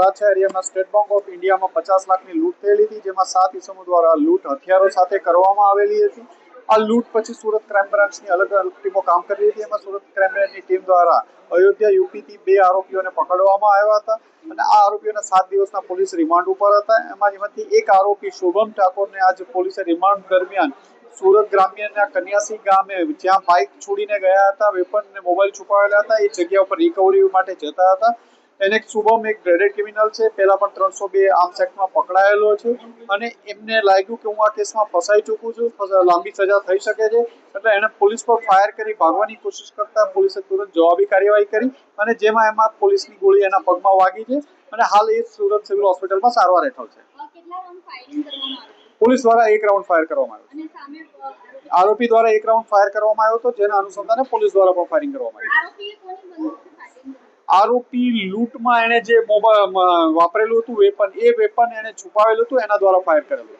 વરાછા એરિયામાં state bank of ઇન્ડિયામાં 50 લાખની લૂંટ થયેલી હતી, જેમાં 7 ઇસમો દ્વારા લૂંટ હથિયારો સાથે કરવામાં આવેલી હતી। આ લૂંટ પછી સુરત ક્રાઇમ બ્રાન્ચની અલગ અલગ ટીમો કામ કરી રહી હતી। એમાં સુરત ક્રાઇમ બ્રાન્ચની ટીમ દ્વારા અયોધ્યા યુપીથી 2 આરોપીઓને પકડવામાં આવ્યા હતા અને આ આરોપીઓના 7 દિવસના પોલીસ રિમાન્ડ ઉપર હતા। એમાંથી એક આરોપી શુભમ ઠાકોરને આજે પોલીસે રિમાન્ડ દરમિયાન સુરત ગ્રામ્યના કન્યાસી ગામે જ્યાં બાઇક છોડીને ગયા હતા, વેપન અને મોબાઈલ છુપાવેલા હતા, એ જગ્યા ઉપર રિકવરી માટે જતા હતા। એને શુભમ એક ગ્રેડેડ ક્રિમિનલ છે, પહેલા પણ 302 આર્મ્સ એક્ટમાં પકડાયેલો છે અને એમને લાગ્યું કે હું આ કેસમાં ફસાઈ ચૂકું છું, લાંબી સજા થઈ શકે છે, એટલે એણે પોલીસ પર ફાયર કરી ભાગવાની કોશિશ કરતા પોલીસે તુરંત જવાબી કાર્યવાહી કરી અને એમાં પોલીસની ગોળી એના પગમાં વાગી છે અને હાલ એ સુરત સિવિલ હોસ્પિટલમાં સારવાર હેઠળ છે। પોલીસ દ્વારા 1 રાઉન્ડ ફાયર કરવામાં આવ્યો, આરોપી દ્વારા 1 રાઉન્ડ ફાયર કરવામાં આવ્યો હતો, જેના અનુસંધાને પોલીસ દ્વારા પણ ફાયરિંગ કરવામાં આવ્યું। આરોપી લૂંટમાં એને જે મોબાઈલ વાપરેલું હતું વેપન, એ વેપન એને છુપાવેલું હતું, એના દ્વારા ફાયર કરેલું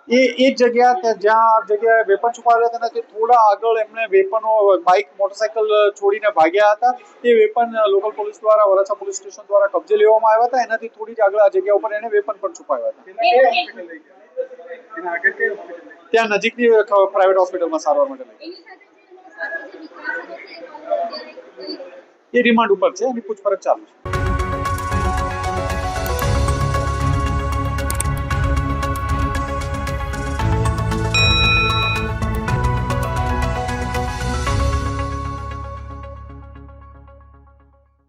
એ જગ્યા જ્યાં જગ્યાએ વેપન છુપાવેલા હતા તે થોડા આગળ એમણે વેપનો બાઇક મોટરસાયકલ છોડીને ભાગ્યા હતા। એ વેપન લોકલ પોલીસ દ્વારા વરાછા પોલીસ સ્ટેશન દ્વારા કબજે લેવામાં આવ્યા હતા। એનાથી થોડી જ આગળ આ જગ્યા ઉપર એને વેપન પણ છુપાવ્યા હતા। ત્યાં નજીકની પ્રાઇવેટ હોસ્પિટલમાં સારવાર માટે લઈ, એ રિમાન્ડ ઉપર છે, એની પૂછપરછ ચાલુ છે।